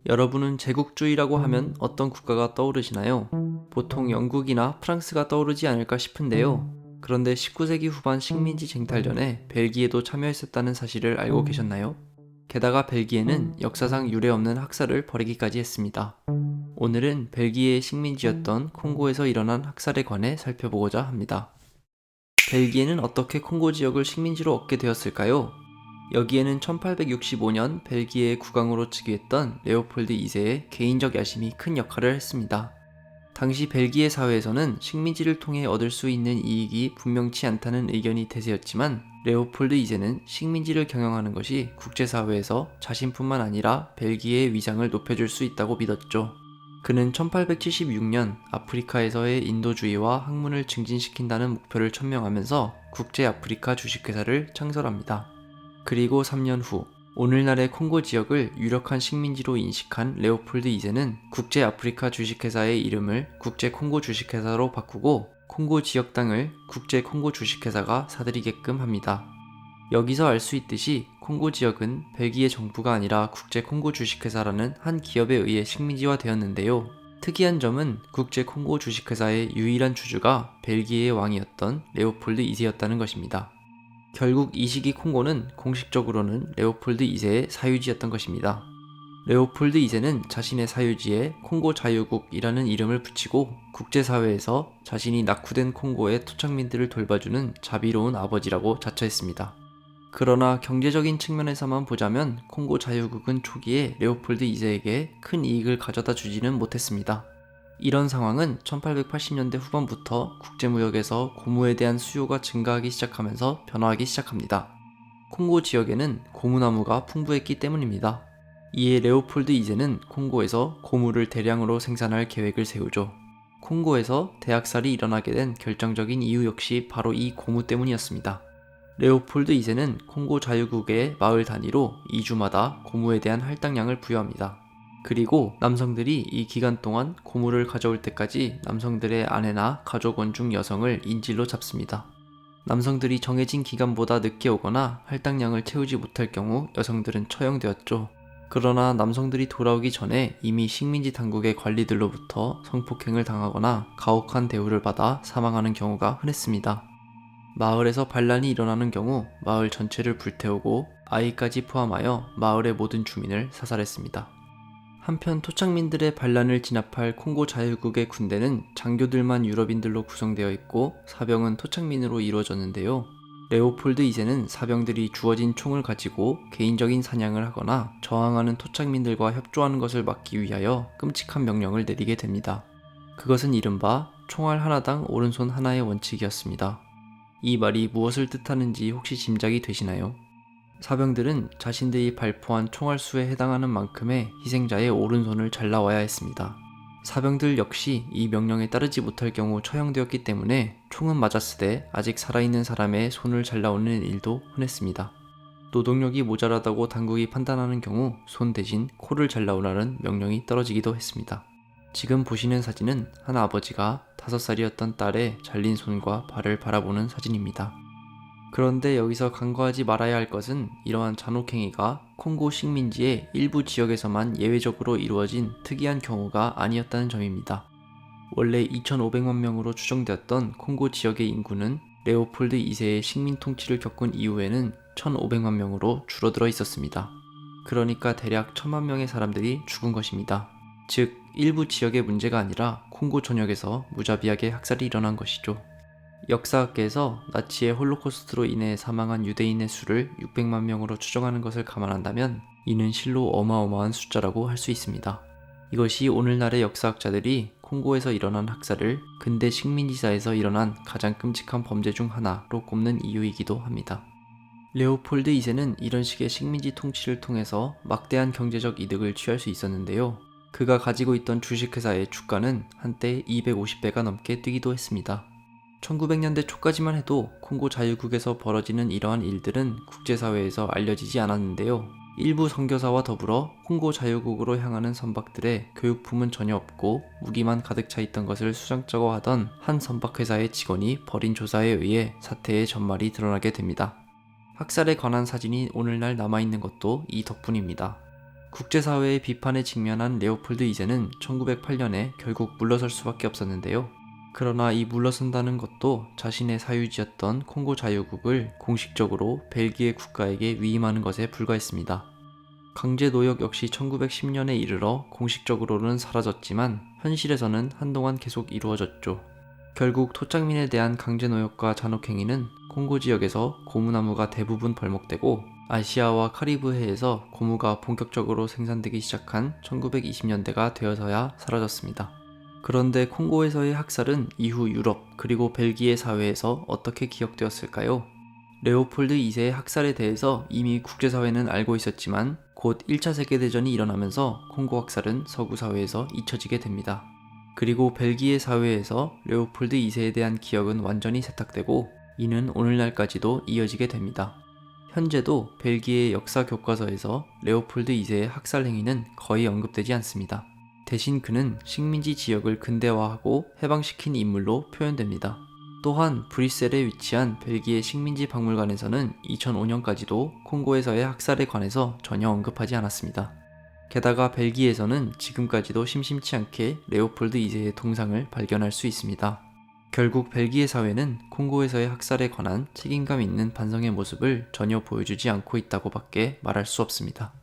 여러분은 제국주의라고 하면 어떤 국가가 떠오르시나요? 보통 영국이나 프랑스가 떠오르지 않을까 싶은데요. 그런데 19세기 후반 식민지 쟁탈전에 벨기에도 참여했었다는 사실을 알고 계셨나요? 게다가 벨기에는 역사상 유례없는 학살을 벌이기까지 했습니다. 오늘은 벨기에의 식민지였던 콩고에서 일어난 학살에 관해 살펴보고자 합니다. 벨기에는 어떻게 콩고 지역을 식민지로 얻게 되었을까요? 여기에는 1865년 벨기에의 국왕으로 즉위했던 레오폴드 2세의 개인적 야심이 큰 역할을 했습니다. 당시 벨기에 사회에서는 식민지를 통해 얻을 수 있는 이익이 분명치 않다는 의견이 대세였지만 레오폴드 2세는 식민지를 경영하는 것이 국제사회에서 자신뿐만 아니라 벨기에의 위상을 높여줄 수 있다고 믿었죠. 그는 1876년 아프리카에서의 인도주의와 학문을 증진시킨다는 목표를 천명하면서 국제 아프리카 주식회사를 창설합니다. 그리고 3년 후 오늘날의 콩고 지역을 유력한 식민지로 인식한 레오폴드 2세는 국제 아프리카 주식회사의 이름을 국제 콩고 주식회사로 바꾸고 콩고 지역 땅을 국제 콩고 주식회사가 사들이게끔 합니다. 여기서 알 수 있듯이 콩고 지역은 벨기에 정부가 아니라 국제 콩고 주식회사라는 한 기업에 의해 식민지화 되었는데요. 특이한 점은 국제 콩고 주식회사의 유일한 주주가 벨기에의 왕이었던 레오폴드 2세였다는 것입니다. 결국 이 시기 콩고는 공식적으로는 레오폴드 2세의 사유지였던 것입니다. 레오폴드 2세는 자신의 사유지에 콩고 자유국이라는 이름을 붙이고 국제사회에서 자신이 낙후된 콩고의 토착민들을 돌봐주는 자비로운 아버지라고 자처했습니다. 그러나 경제적인 측면에서만 보자면 콩고 자유국은 초기에 레오폴드 2세에게 큰 이익을 가져다 주지는 못했습니다. 이런 상황은 1880년대 후반부터 국제무역에서 고무에 대한 수요가 증가하기 시작하면서 변화하기 시작합니다. 콩고 지역에는 고무나무가 풍부했기 때문입니다. 이에 레오폴드 2세는 콩고에서 고무를 대량으로 생산할 계획을 세우죠. 콩고에서 대학살이 일어나게 된 결정적인 이유 역시 바로 이 고무 때문이었습니다. 레오폴드 2세는 콩고 자유국의 마을 단위로 2주마다 고무에 대한 할당량을 부여합니다. 그리고 남성들이 이 기간 동안 고무를 가져올 때까지 남성들의 아내나 가족원 중 여성을 인질로 잡습니다. 남성들이 정해진 기간보다 늦게 오거나 할당량을 채우지 못할 경우 여성들은 처형되었죠. 그러나 남성들이 돌아오기 전에 이미 식민지 당국의 관리들로부터 성폭행을 당하거나 가혹한 대우를 받아 사망하는 경우가 흔했습니다. 마을에서 반란이 일어나는 경우 마을 전체를 불태우고 아이까지 포함하여 마을의 모든 주민을 사살했습니다. 한편 토착민들의 반란을 진압할 콩고 자유국의 군대는 장교들만 유럽인들로 구성되어 있고 사병은 토착민으로 이루어졌는데요. 레오폴드 2세는 사병들이 주어진 총을 가지고 개인적인 사냥을 하거나 저항하는 토착민들과 협조하는 것을 막기 위하여 끔찍한 명령을 내리게 됩니다. 그것은 이른바 총알 하나당 오른손 하나의 원칙이었습니다. 이 말이 무엇을 뜻하는지 혹시 짐작이 되시나요? 사병들은 자신들이 발포한 총알 수에 해당하는 만큼의 희생자의 오른손을 잘라와야 했습니다. 사병들 역시 이 명령에 따르지 못할 경우 처형되었기 때문에 총은 맞았으되 아직 살아있는 사람의 손을 잘라오는 일도 흔했습니다. 노동력이 모자라다고 당국이 판단하는 경우 손 대신 코를 잘라오라는 명령이 떨어지기도 했습니다. 지금 보시는 사진은 한 아버지가 5살이었던 딸의 잘린 손과 발을 바라보는 사진입니다. 그런데 여기서 간과하지 말아야 할 것은 이러한 잔혹행위가 콩고 식민지의 일부 지역에서만 예외적으로 이루어진 특이한 경우가 아니었다는 점입니다. 원래 2,500만 명으로 추정되었던 콩고 지역의 인구는 레오폴드 2세의 식민 통치를 겪은 이후에는 1,500만 명으로 줄어들어 있었습니다. 그러니까 대략 1,000만 명의 사람들이 죽은 것입니다. 즉, 일부 지역의 문제가 아니라 콩고 전역에서 무자비하게 학살이 일어난 것이죠. 역사학계에서 나치의 홀로코스트로 인해 사망한 유대인의 수를 600만 명으로 추정하는 것을 감안한다면 이는 실로 어마어마한 숫자라고 할 수 있습니다. 이것이 오늘날의 역사학자들이 콩고에서 일어난 학살을 근대 식민지사에서 일어난 가장 끔찍한 범죄 중 하나로 꼽는 이유이기도 합니다. 레오폴드 2세는 이런 식의 식민지 통치를 통해서 막대한 경제적 이득을 취할 수 있었는데요. 그가 가지고 있던 주식회사의 주가는 한때 250배가 넘게 뛰기도 했습니다. 1900년대 초까지만 해도 콩고 자유국에서 벌어지는 이러한 일들은 국제사회에서 알려지지 않았는데요. 일부 선교사와 더불어 콩고 자유국으로 향하는 선박들의 교육품은 전혀 없고 무기만 가득 차 있던 것을 수장자고 하던 한 선박회사의 직원이 벌인 조사에 의해 사태의 전말이 드러나게 됩니다. 학살에 관한 사진이 오늘날 남아있는 것도 이 덕분입니다. 국제사회의 비판에 직면한 레오폴드 2세는 1908년에 결국 물러설 수밖에 없었는데요. 그러나 이 물러선다는 것도 자신의 사유지였던 콩고 자유국을 공식적으로 벨기에 국가에게 위임하는 것에 불과했습니다. 강제노역 역시 1910년에 이르러 공식적으로는 사라졌지만 현실에서는 한동안 계속 이루어졌죠. 결국 토착민에 대한 강제노역과 잔혹행위는 콩고 지역에서 고무나무가 대부분 벌목되고 아시아와 카리브해에서 고무가 본격적으로 생산되기 시작한 1920년대가 되어서야 사라졌습니다. 그런데 콩고에서의 학살은 이후 유럽 그리고 벨기에 사회에서 어떻게 기억되었을까요? 레오폴드 2세의 학살에 대해서 이미 국제사회는 알고 있었지만 곧 1차 세계대전이 일어나면서 콩고 학살은 서구 사회에서 잊혀지게 됩니다. 그리고 벨기에 사회에서 레오폴드 2세에 대한 기억은 완전히 세탁되고 이는 오늘날까지도 이어지게 됩니다. 현재도 벨기에 역사 교과서에서 레오폴드 2세의 학살 행위는 거의 언급되지 않습니다. 대신 그는 식민지 지역을 근대화하고 해방시킨 인물로 표현됩니다. 또한 브뤼셀에 위치한 벨기에 식민지 박물관에서는 2005년까지도 콩고에서의 학살에 관해서 전혀 언급하지 않았습니다. 게다가 벨기에에서는 지금까지도 심심치 않게 레오폴드 2세의 동상을 발견할 수 있습니다. 결국 벨기에 사회는 콩고에서의 학살에 관한 책임감 있는 반성의 모습을 전혀 보여주지 않고 있다고밖에 말할 수 없습니다.